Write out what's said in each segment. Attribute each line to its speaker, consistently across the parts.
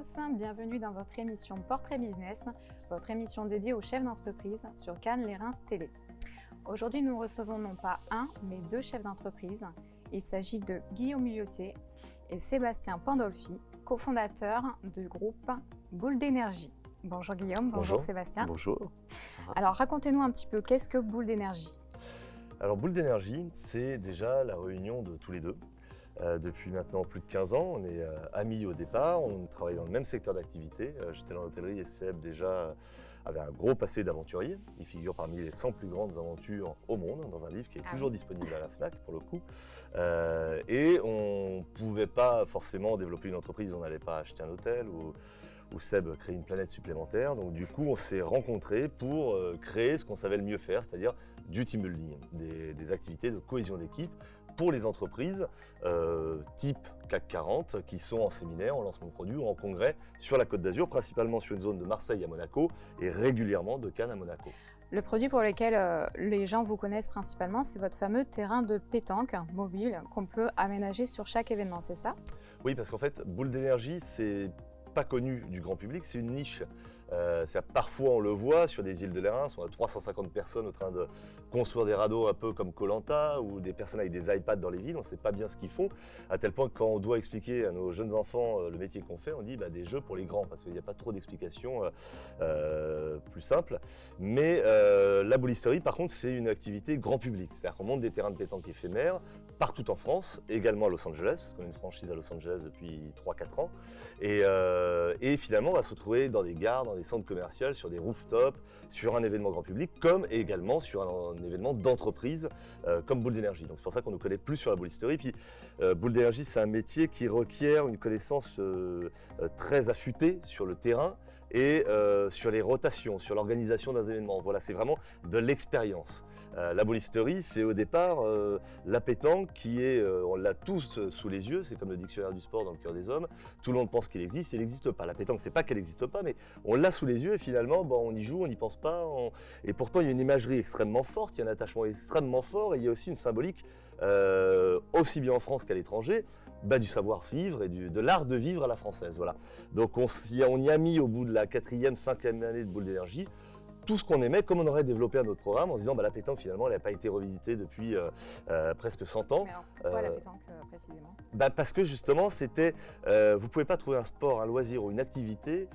Speaker 1: tous, bienvenue dans votre émission Portrait Business, votre émission dédiée aux chefs d'entreprise sur Cannes Les Reims Télé. Aujourd'hui, nous recevons non pas un, mais deux chefs d'entreprise. Il s'agit de Guillaume Huyotté et Sébastien Pandolfi, cofondateurs du groupe Boule d'énergie. Bonjour Guillaume, bonjour Sébastien.
Speaker 2: Bonjour.
Speaker 1: Alors racontez-nous un petit peu, qu'est-ce que Boule d'énergie?
Speaker 2: Alors Boule d'énergie, c'est déjà la réunion de tous les deux. Depuis maintenant plus de 15 ans, on est amis au départ, on travaille dans le même secteur d'activité. J'étais dans l'hôtellerie et Seb déjà avait un gros passé d'aventurier. Il figure parmi les 100 plus grandes aventures au monde, dans un livre qui est toujours disponible à la FNAC pour le coup. Et on ne pouvait pas forcément développer une entreprise, on n'allait pas acheter un hôtel ou Seb créer une planète supplémentaire. Donc du coup, on s'est rencontrés pour créer ce qu'on savait le mieux faire, c'est-à-dire du team building, des activités de cohésion d'équipe pour les entreprises type CAC 40 qui sont en séminaire, en lancement de produits ou en congrès sur la Côte d'Azur, principalement sur une zone de Marseille à Monaco et régulièrement de Cannes à Monaco.
Speaker 1: Le produit pour lequel les gens vous connaissent principalement, c'est votre fameux terrain de pétanque mobile qu'on peut aménager sur chaque événement, c'est ça?
Speaker 2: Oui, parce qu'en fait, Boule d'énergie, c'est pas connu du grand public, c'est une niche. Parfois on le voit sur des îles de Reims, on a 350 personnes en train de construire des radeaux un peu comme Koh-Lanta ou des personnes avec des iPads dans les villes, on ne sait pas bien ce qu'ils font, à tel point que quand on doit expliquer à nos jeunes enfants le métier qu'on fait, on dit des jeux pour les grands, parce qu'il n'y a pas trop d'explications plus simples. Mais la boulisterie par contre c'est une activité grand public, c'est-à-dire qu'on monte des terrains de pétanque éphémères partout en France, également à Los Angeles, parce qu'on a une franchise à Los Angeles depuis 3-4 ans, et finalement on va se retrouver dans des gares, dans des centres commerciaux, sur des rooftops, sur un événement grand public, comme également sur un événement d'entreprise comme Boule d'énergie. Donc c'est pour ça qu'on nous connaît plus sur la boulisterie. Puis Boule d'énergie, c'est un métier qui requiert une connaissance très affûtée sur le terrain et sur les rotations, sur l'organisation d'un événement. Voilà, c'est vraiment de l'expérience. La boulisterie, c'est au départ la pétanque qui est, on l'a tous sous les yeux, c'est comme le dictionnaire du sport dans le cœur des hommes. Tout le monde pense qu'il existe, il n'existe pas. La pétanque, c'est pas qu'elle n'existe pas, mais on l'a sous les yeux et finalement, on y joue, on n'y pense pas. Et pourtant, il y a une imagerie extrêmement forte, il y a un attachement extrêmement fort et il y a aussi une symbolique, aussi bien en France qu'à l'étranger, du savoir-vivre et de l'art de vivre à la française. Voilà. Donc on y a mis au bout de la 4e, 5e année de Boule d'énergie tout ce qu'on aimait, comme on aurait développé un autre programme en se disant la pétanque finalement elle n'a pas été revisitée depuis presque 100 ans.
Speaker 1: Mais alors pourquoi la pétanque précisément?
Speaker 2: Parce que justement c'était, vous ne pouvez pas trouver un sport, un loisir ou une activité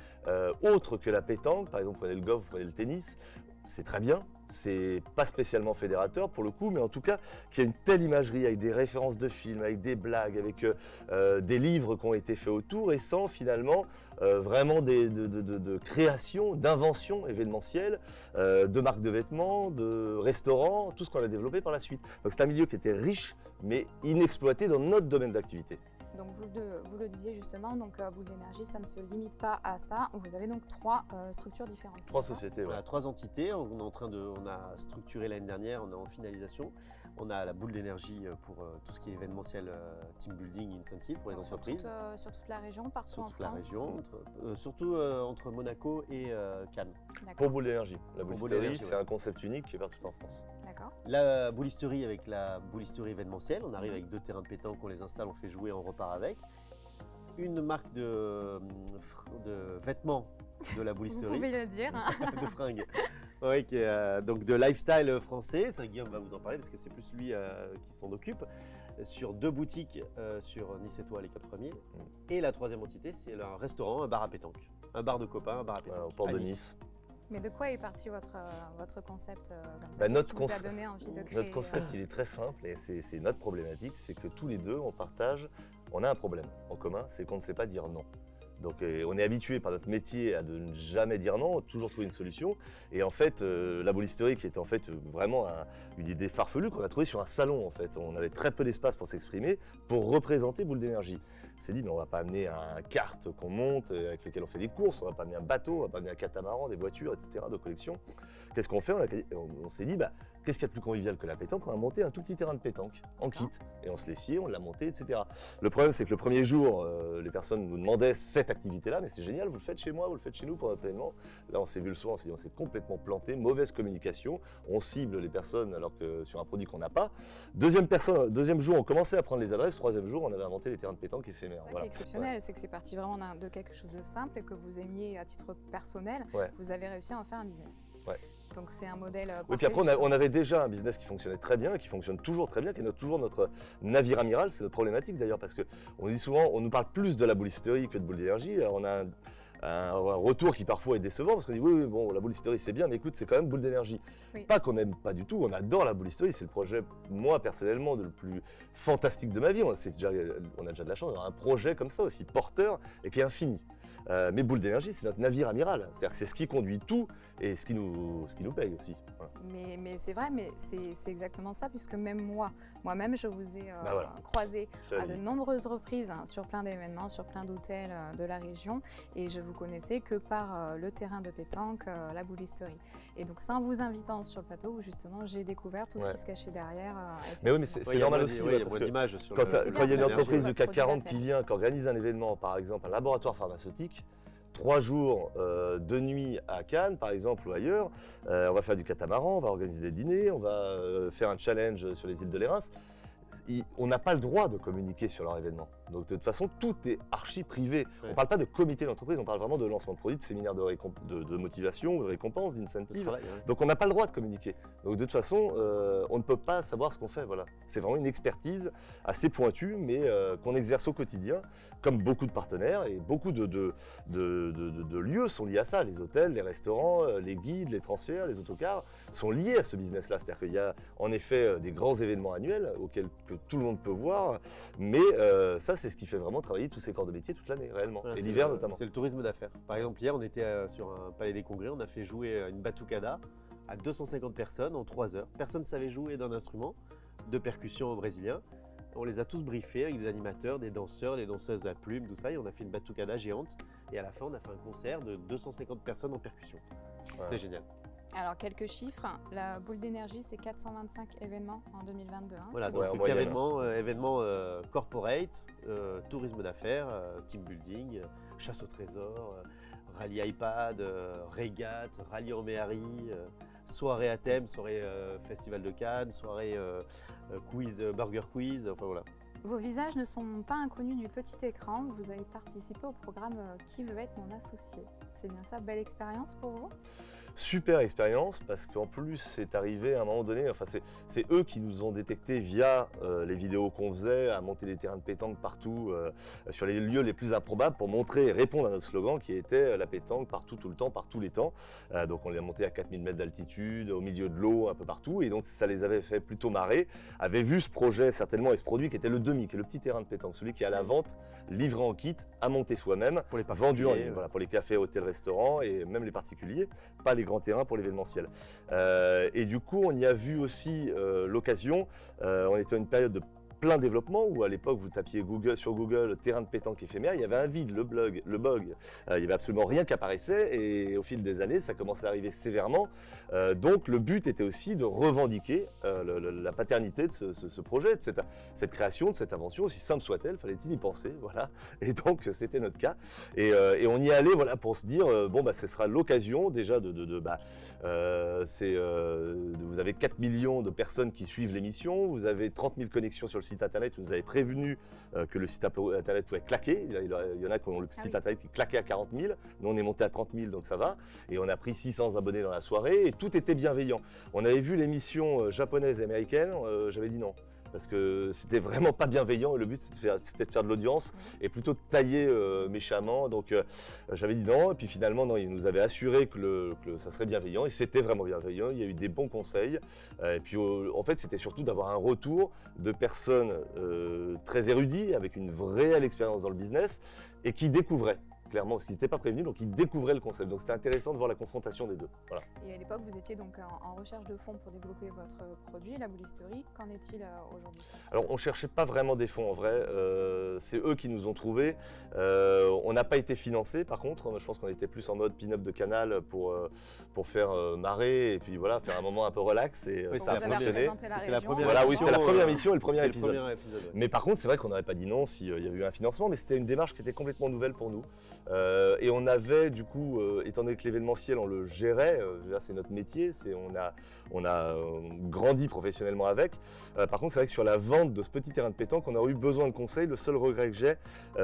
Speaker 2: autre que la pétanque. Par exemple, prenez le golf, prenez le tennis, c'est très bien. C'est pas spécialement fédérateur pour le coup, mais en tout cas, qu'il y a une telle imagerie avec des références de films, avec des blagues, avec des livres qui ont été faits autour et sans finalement vraiment de création, d'invention événementielle, de marques de vêtements, de restaurants, tout ce qu'on a développé par la suite. Donc c'est un milieu qui était riche, mais inexploité dans notre domaine d'activité.
Speaker 1: Donc vous le disiez justement, donc Boule d'énergie, ça ne se limite pas à ça. Vous avez donc 3 structures différentes.
Speaker 2: 3 sociétés,
Speaker 3: On a 3 entités. On a structuré l'année dernière, on est en finalisation. On a la Boule d'énergie pour tout ce qui est événementiel, team building, incentive pour les entreprises.
Speaker 1: Sur toute la région, partout en France.
Speaker 3: Sur toute la région, surtout entre Monaco et Cannes.
Speaker 2: Pour Boule d'énergie. La boulisterie, c'est un concept unique qui est partout en France.
Speaker 1: D'accord.
Speaker 3: La boulisterie avec la boulisterie événementielle, on arrive avec 2 terrains de pétanque, on les installe, on fait jouer, on repart avec. Une marque de vêtements de la boulisterie.
Speaker 1: Vous pouvez le dire.
Speaker 3: De fringues. Oui, donc de lifestyle français. Ça, Guillaume va vous en parler parce que c'est plus lui qui s'en occupe. Sur 2 boutiques sur Nice Étoile et Cap Fermier. Et la 3e entité, c'est un restaurant, un bar à pétanque. Un bar de copains, un bar à pétanque.
Speaker 2: Au port de Nice.
Speaker 1: Mais de quoi est parti votre concept comme ça?
Speaker 2: Notre
Speaker 1: vous a donné envie de créer...
Speaker 2: Notre concept, il est très simple et c'est notre problématique, c'est que tous les deux, on a un problème en commun, c'est qu'on ne sait pas dire non. Donc on est habitué par notre métier à de ne jamais dire non, toujours trouver une solution. Et en fait, la boulisterie qui était en fait vraiment une idée farfelue qu'on a trouvée sur un salon en fait. On avait très peu d'espace pour s'exprimer, pour représenter Boule d'énergie. On s'est dit mais on va pas amener un kart qu'on monte avec lequel on fait des courses, on va pas amener un bateau, on va pas amener un catamaran, des voitures, etc. de collection. Qu'est-ce qu'on fait? On s'est dit qu'est-ce qu'il y a de plus convivial que la pétanque? On a monté un tout petit terrain de pétanque en kit et on se l'a scié, on l'a monté, etc. Le problème c'est que le premier jour, les personnes nous demandaient cette cette activité-là, mais c'est génial, vous le faites chez moi, vous le faites chez nous pour notre événement. Là, on s'est vu le soir, on s'est dit, on s'est complètement planté, mauvaise communication, on cible les personnes alors que sur un produit qu'on n'a pas. Deuxième jour, on commençait à prendre les adresses, troisième jour, on avait inventé les terrains de pétanque éphémères.
Speaker 1: C'est ça qui est exceptionnel, c'est que c'est parti vraiment de quelque chose de simple et que vous aimiez à titre personnel, vous avez réussi à en faire un business. Donc c'est un modèle parfait.
Speaker 2: Oui, puis après on avait déjà un business qui fonctionnait très bien, qui fonctionne toujours très bien, qui est toujours notre navire amiral. C'est notre problématique d'ailleurs parce qu'on dit souvent, on nous parle plus de la boulisterie que de boule d'énergie. Alors on a un retour qui parfois est décevant parce qu'on dit oui, bon, la boulisterie c'est bien, mais écoute, c'est quand même boule d'énergie. Pas qu'on n'aime pas du tout, on adore la boulisterie, c'est le projet, moi personnellement, le plus fantastique de ma vie. On a déjà de la chance d'avoir un projet comme ça aussi porteur et qui est infini. Mais boule d'énergie, c'est notre navire amiral. C'est-à-dire que c'est ce qui conduit tout et ce qui nous paye aussi. Voilà.
Speaker 1: Mais c'est vrai, mais c'est exactement ça, puisque même moi-même, je vous ai croisé à de nombreuses reprises sur plein d'événements, sur plein d'hôtels de la région, et je vous connaissais que par le terrain de pétanque, la boulisterie. Et donc, c'est en vous invitant sur le plateau où justement j'ai découvert tout ce qui se cachait derrière.
Speaker 2: Mais oui, mais c'est normal aussi.
Speaker 3: Il y a moins d'images sur
Speaker 2: quand il y a une entreprise du CAC 40 qui vient, qui organise un événement, par exemple un laboratoire pharmaceutique, 3 jours de nuit à Cannes, par exemple, ou ailleurs. On va faire du catamaran, on va organiser des dîners, on va faire un challenge sur les îles de Lérins. On n'a pas le droit de communiquer sur leur événement. Donc de toute façon, tout est archi privé. On ne parle pas de comité d'entreprise, on parle vraiment de lancement de produits, de séminaires de motivation, de récompense, d'incentive. Donc on n'a pas le droit de communiquer. Donc de toute façon, on ne peut pas savoir ce qu'on fait. Voilà. C'est vraiment une expertise assez pointue, mais qu'on exerce au quotidien, comme beaucoup de partenaires, et beaucoup de lieux sont liés à ça. Les hôtels, les restaurants, les guides, les transferts, les autocars sont liés à ce business-là. C'est-à-dire qu'il y a en effet des grands événements annuels auxquels tout le monde peut voir, mais ça c'est ce qui fait vraiment travailler tous ces corps de métier toute l'année réellement, et l'hiver notamment.
Speaker 3: C'est le tourisme d'affaires. Par exemple, hier on était sur un palais des congrès, on a fait jouer une batucada à 250 personnes en 3 heures. Personne ne savait jouer d'un instrument de percussion brésilien. On les a tous briefés avec des animateurs, des danseurs, des danseuses à plumes, tout ça, et on a fait une batucada géante. Et à la fin, on a fait un concert de 250 personnes en percussion. C'était génial.
Speaker 1: Alors, quelques chiffres. La boule d'énergie, c'est 425 événements en 2022.
Speaker 3: Voilà, donc événements corporate, tourisme d'affaires, team building, chasse au trésor, rallye iPad, régate, rallye en Méhari, soirée à thème, soirée festival de Cannes, soirée quiz, burger quiz, enfin voilà.
Speaker 1: Vos visages ne sont pas inconnus du petit écran. Vous avez participé au programme Qui veut être mon associé? C'est bien ça, belle expérience pour vous?
Speaker 2: Super expérience parce qu'en plus c'est arrivé à un moment donné, enfin c'est eux qui nous ont détectés via les vidéos qu'on faisait, à monter des terrains de pétanque partout sur les lieux les plus improbables pour montrer et répondre à notre slogan qui était la pétanque partout, tout le temps, par tous les temps. Donc on les a montés à 4000 mètres d'altitude, au milieu de l'eau, un peu partout, et donc ça les avait fait plutôt marrer, avaient vu ce projet certainement et ce produit qui était le demi, qui est le petit terrain de pétanque, celui qui est à la vente, livré en kit, à monter soi-même, vendu en ligne, voilà, pour les cafés, hôtels, restaurants et même les particuliers, pas les grands terrains pour l'événementiel. Et du coup, on y a vu aussi l'occasion, on était à une période de plein développement où à l'époque vous tapiez sur Google terrain de pétanque éphémère, il y avait un vide, le bug, il n'y avait absolument rien qui apparaissait et au fil des années ça commençait à arriver sévèrement. Donc le but était aussi de revendiquer la paternité de ce projet, de cette création, de cette invention, aussi simple soit-elle, fallait-il y penser, voilà. Et donc c'était notre cas. Et on y allait voilà, pour se dire, bon bah ce sera l'occasion déjà vous avez 4 millions de personnes qui suivent l'émission, vous avez 30 000 connexions sur le site internet, vous nous avez prévenu que le site internet pouvait claquer. Il y en a qui ont le site internet qui claquait à 40 000. Nous, on est monté à 30 000, donc ça va. Et on a pris 600 abonnés dans la soirée et tout était bienveillant. On avait vu l'émission japonaise et américaine, j'avais dit non. Parce que c'était vraiment pas bienveillant et le but c'était de faire de l'audience et plutôt de tailler méchamment. Donc j'avais dit non et puis finalement non, il nous avait assuré que ça serait bienveillant et c'était vraiment bienveillant. Il y a eu des bons conseils et puis en fait c'était surtout d'avoir un retour de personnes très érudies avec une réelle expérience dans le business et qui découvraient. Clairement, parce qu'ils n'étaient pas prévenus, donc ils découvraient le concept. Donc c'était intéressant de voir la confrontation des deux. Voilà.
Speaker 1: Et à l'époque, vous étiez donc en recherche de fonds pour développer votre produit, la boulisterie. Qu'en est-il aujourd'hui?
Speaker 2: Alors on ne cherchait pas vraiment des fonds en vrai, c'est eux qui nous ont trouvés. On n'a pas été financé par contre, je pense qu'on était plus en mode pin-up de Canal pour faire marrer et puis voilà, faire un moment un peu relax et ça a fonctionné.
Speaker 3: C'était la première
Speaker 2: voilà, oui, c'était la première mission et le premier
Speaker 3: et
Speaker 2: épisode.
Speaker 3: Ouais.
Speaker 2: Mais par contre, c'est vrai qu'on n'aurait pas dit non s'il y avait eu un financement, mais c'était une démarche qui était complètement nouvelle pour nous. Et on avait du coup, étant donné que l'événementiel on le gérait, c'est notre métier, on a grandi professionnellement avec. Par contre c'est vrai que sur la vente de ce petit terrain de pétanque on aurait eu besoin de conseils. Le seul regret que j'ai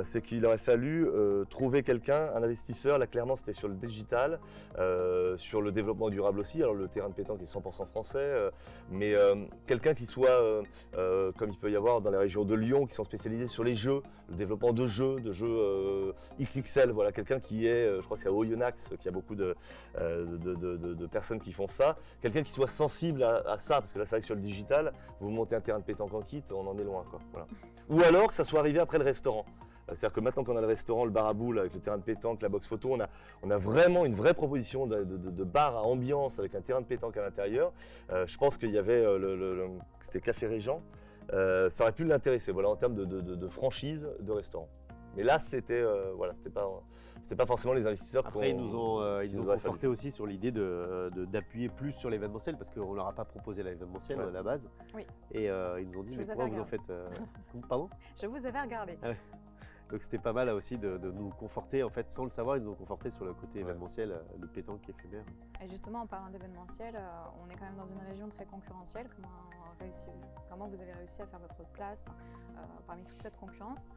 Speaker 2: c'est qu'il aurait fallu trouver quelqu'un, un investisseur. Là clairement c'était sur le digital, sur le développement durable aussi. Alors le terrain de pétanque est 100% français, mais quelqu'un qui soit comme il peut y avoir dans les régions de Lyon, qui sont spécialisés sur les jeux, le développement de jeux XXL, voilà, quelqu'un qui est, je crois que c'est à Oyonnax, qu'il y a beaucoup de personnes qui font ça, quelqu'un qui soit sensible à ça, parce que là c'est vrai que sur le digital, vous montez un terrain de pétanque en kit, on en est loin, quoi, voilà. Ou alors que ça soit arrivé après le restaurant. C'est-à-dire que maintenant qu'on a le restaurant, le bar à boules avec le terrain de pétanque, la box photo, on a vraiment une vraie proposition de bar à ambiance avec un terrain de pétanque à l'intérieur. Je pense qu'il y avait, c'était Café Régent, ça aurait pu l'intéresser, voilà, en termes de franchise de restaurant. Mais là, c'était pas forcément les investisseurs.
Speaker 3: Après, ils nous ont conforté aussi sur l'idée d'appuyer plus sur l'événementiel, parce qu'on leur a pas proposé l'événementiel à la base.
Speaker 1: Oui.
Speaker 3: Et ils nous ont dit, mais comment vous en faites Pardon?
Speaker 1: Je vous avais regardé.
Speaker 3: Ah ouais. Donc c'était pas mal là aussi de nous conforter, en fait, sans le savoir, ils nous ont conforté sur le côté événementiel, le pétanque éphémère.
Speaker 1: Et justement, en parlant d'événementiel, on est quand même dans une région très concurrentielle. Comment vous avez réussi à faire votre place parmi toute cette concurrence?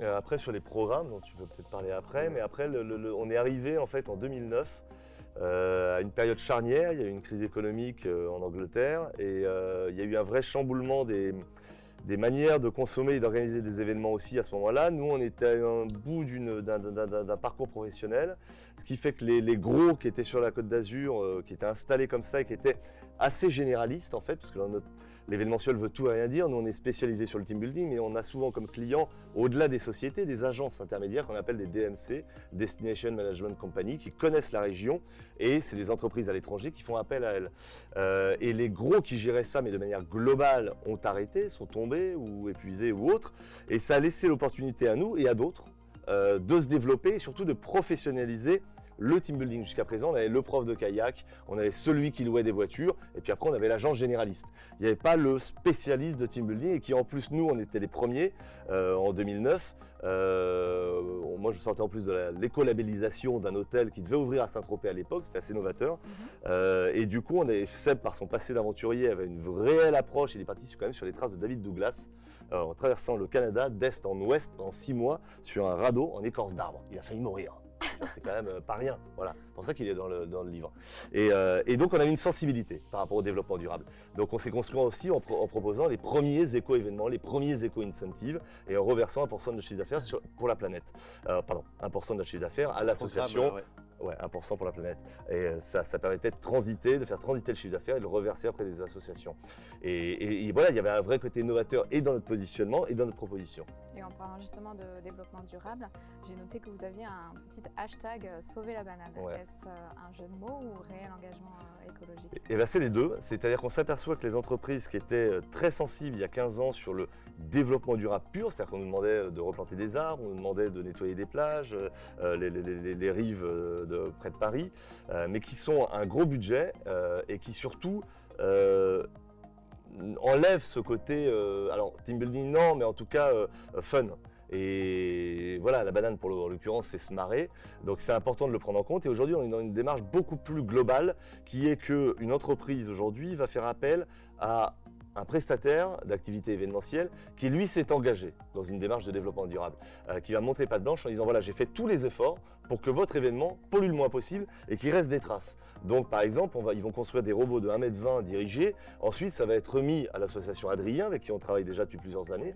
Speaker 2: Après, sur les programmes, dont tu peux peut-être parler après, mais après, on est arrivé en fait en 2009 à une période charnière. Il y a eu une crise économique en Angleterre et il y a eu un vrai chamboulement des manières de consommer et d'organiser des événements aussi à ce moment-là. Nous, on était à un bout d'un parcours professionnel, ce qui fait que les gros qui étaient sur la Côte d'Azur, qui étaient installés comme ça et qui étaient assez généralistes en fait, parce que l'événementiel veut tout et rien dire. Nous, on est spécialisé sur le team building, mais on a souvent comme clients, au-delà des sociétés, des agences intermédiaires qu'on appelle des DMC, Destination Management Company, qui connaissent la région et c'est des entreprises à l'étranger qui font appel à elles. Et les gros qui géraient ça, mais de manière globale, ont arrêté, sont tombés ou épuisés ou autres. Et ça a laissé l'opportunité à nous et à d'autres de se développer et surtout de professionnaliser le team building. Jusqu'à présent, on avait le prof de kayak, on avait celui qui louait des voitures, et puis après on avait l'agent généraliste. Il n'y avait pas le spécialiste de team building, et qui en plus, nous, on était les premiers en 2009. Moi, je sortais en plus de l'écolabellisation d'un hôtel qui devait ouvrir à Saint-Tropez à l'époque, c'était assez novateur. Et du coup, Seb, par son passé d'aventurier, avait une réelle approche. Il est parti quand même sur les traces de David Douglas, en traversant le Canada d'est en ouest pendant 6 mois sur un radeau en écorce d'arbre. Il a failli mourir. C'est quand même pas rien, voilà. C'est pour ça qu'il est dans le livre. Et donc on avait une sensibilité par rapport au développement durable. Donc on s'est construit aussi en proposant les premiers éco-événements, les premiers éco-incentives et en reversant 1% de notre chiffre d'affaires pour la planète. Pardon, 1% de notre chiffre d'affaires à l'association. Ouais, 1% pour la planète. Et ça permettait de faire transiter le chiffre d'affaires et de le reverser après des associations. Et voilà, il y avait un vrai côté novateur et dans notre positionnement et dans notre proposition.
Speaker 1: Et en parlant justement de développement durable, j'ai noté que vous aviez un petit hashtag Sauver la banane. Ouais. Est-ce un jeu de mots ou réel engagement écologique?
Speaker 2: Et bien c'est les deux. C'est-à-dire qu'on s'aperçoit que les entreprises qui étaient très sensibles il y a 15 ans sur le développement durable pur, c'est-à-dire qu'on nous demandait de replanter des arbres, on nous demandait de nettoyer des plages, les rives près de Paris, mais qui sont un gros budget et qui surtout enlèvent ce côté, alors team building non, mais en tout cas fun. Et voilà, la banane en l'occurrence c'est se marrer, donc c'est important de le prendre en compte. Et aujourd'hui on est dans une démarche beaucoup plus globale qui est qu'une entreprise aujourd'hui va faire appel à un prestataire d'activité événementielle qui lui s'est engagé dans une démarche de développement durable, qui va montrer patte blanche en disant voilà, j'ai fait tous les efforts pour que votre événement pollue le moins possible et qu'il reste des traces. Donc par exemple, ils vont construire des robots de 1,20 m dirigés, ensuite ça va être remis à l'association Adrien, avec qui on travaille déjà depuis plusieurs années,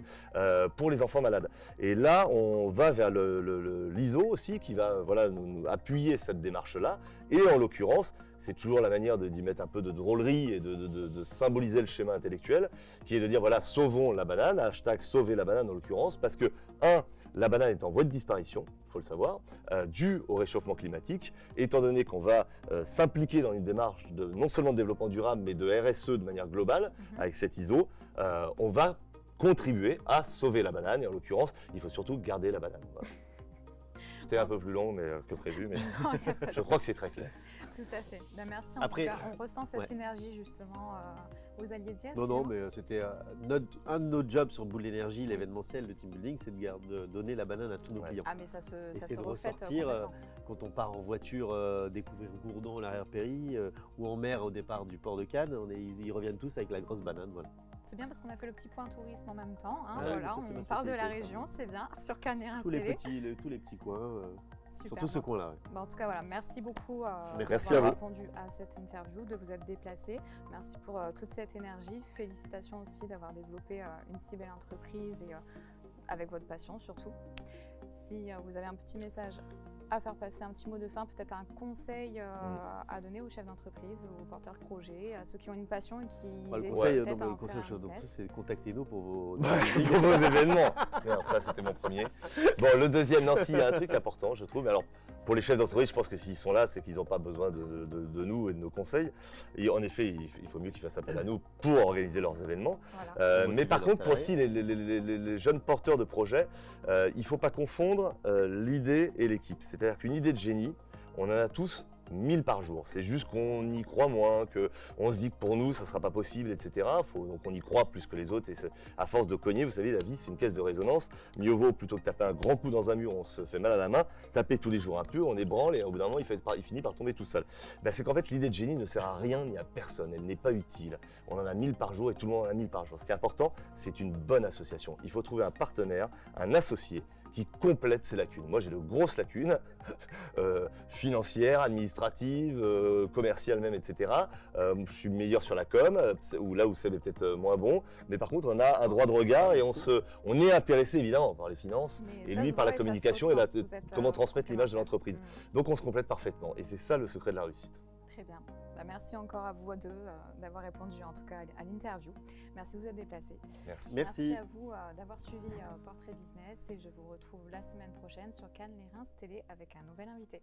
Speaker 2: pour les enfants malades. Et là, on va vers l'ISO aussi, qui va nous appuyer cette démarche-là, et en l'occurrence, c'est toujours la manière d'y mettre un peu de drôlerie et de symboliser le schéma intellectuel, qui est de dire voilà, sauvons la banane, hashtag sauver la banane en l'occurrence, parce que, la banane est en voie de disparition, il faut le savoir, due au réchauffement climatique, étant donné qu'on va s'impliquer dans une démarche non seulement de développement durable, mais de RSE de manière globale, avec cette ISO, on va contribuer à sauver la banane, et en l'occurrence, il faut surtout garder la banane. Voilà. C'était un peu plus long que prévu, mais je crois que c'est très clair.
Speaker 1: Tout à fait. Ben, merci. En
Speaker 3: Après,
Speaker 1: tout cas, on ressent cette
Speaker 3: ouais.
Speaker 1: énergie justement. Vous alliez dire
Speaker 3: Non,
Speaker 1: excusez-moi
Speaker 3: mais c'était un de nos jobs sur Boule d'énergie, l'événementiel, le team building, c'est de donner la banane à tous nos
Speaker 2: Ouais.
Speaker 3: clients.
Speaker 1: Ah, mais ça
Speaker 3: Et
Speaker 1: se
Speaker 3: c'est de
Speaker 1: reflète
Speaker 3: ressortir
Speaker 1: complètement.
Speaker 3: quand on part en voiture découvrir Gourdon, l'arrière-péri, ou en mer au départ du port de Cannes, ils reviennent tous avec la grosse banane. Voilà.
Speaker 1: C'est bien parce qu'on a fait le petit point tourisme en même temps. Hein,
Speaker 3: Ouais,
Speaker 1: voilà,
Speaker 3: mais ça, c'est ma
Speaker 1: on parle de la
Speaker 3: spécialité, ça.
Speaker 1: région, c'est bien. Sur Cannes et Reims
Speaker 3: Tous les
Speaker 1: Télé.
Speaker 3: petits coins,
Speaker 1: Super,
Speaker 3: surtout ce
Speaker 1: bon.
Speaker 3: coin-là. Ouais.
Speaker 1: Bon, en tout cas, voilà, merci beaucoup
Speaker 2: Merci
Speaker 1: d'avoir
Speaker 2: à vous.
Speaker 1: répondu à cette interview, de vous être déplacé. Merci pour toute cette énergie. Félicitations aussi d'avoir développé une si belle entreprise et avec votre passion surtout. Si vous avez un petit message à faire passer, un petit mot de fin, peut-être un conseil à donner aux chefs d'entreprise, aux porteurs de projets, à ceux qui ont une passion et qui
Speaker 3: Le
Speaker 1: hésitent
Speaker 3: conseil,
Speaker 1: peut-être à en
Speaker 3: le conseil
Speaker 1: faire un
Speaker 3: chose, donc ça,
Speaker 1: business.
Speaker 3: c'est contactez-nous pour vos.
Speaker 2: Pour vos événements. Merde, ça, c'était mon premier. Bon, le deuxième, non, s'il y a un truc important, je trouve. Mais alors, pour les chefs d'entreprise, je pense que s'ils sont là, c'est qu'ils n'ont pas besoin de nous et de nos conseils. Et en effet, il faut mieux qu'ils fassent appel à nous pour organiser leurs événements.
Speaker 1: Voilà.
Speaker 3: Pour
Speaker 2: Mais par
Speaker 3: motiver
Speaker 2: contre,
Speaker 3: leurs
Speaker 2: pour aussi les jeunes porteurs de projets, il ne faut pas confondre l'idée et l'équipe. C'est-à-dire qu'une idée de génie, on en a tous 1000 par jour. C'est juste qu'on y croit moins, qu'on se dit que pour nous, ça ne sera pas possible, etc. Donc on y croit plus que les autres. Et à force de cogner, vous savez, la vie, c'est une caisse de résonance. Mieux vaut, plutôt que taper un grand coup dans un mur, on se fait mal à la main, taper tous les jours un peu, on ébranle et au bout d'un moment, il finit par tomber tout seul. Ben, c'est qu'en fait, l'idée de génie ne sert à rien ni à personne. Elle n'est pas utile. On en a 1000 par jour et tout le monde en a 1000 par jour. Ce qui est important, c'est une bonne association. Il faut trouver un partenaire, un associé qui complète ces lacunes. Moi, j'ai de grosses lacunes financières, administratives, commerciales même, etc. Je suis meilleur sur la com, ou là où c'est peut-être moins bon. Mais par contre, on a un droit de regard et on est intéressé évidemment par les finances
Speaker 1: Mais
Speaker 2: et
Speaker 1: ça
Speaker 2: lui
Speaker 1: se
Speaker 2: par la
Speaker 1: voit et ça se
Speaker 2: communication et
Speaker 1: ressent. Vous êtes,
Speaker 2: comment transmettre l'image de
Speaker 1: complémentaires.
Speaker 2: l'entreprise. Donc on se complète parfaitement et c'est ça le secret de la réussite.
Speaker 1: Très bien. Bah, merci encore à vous deux d'avoir répondu en tout cas à l'interview. Merci de vous être déplacés.
Speaker 2: Merci.
Speaker 3: Merci.
Speaker 1: Merci à vous d'avoir suivi Portrait Business et je vous retrouve la semaine prochaine sur Cannes les Reims Télé avec un nouvel invité.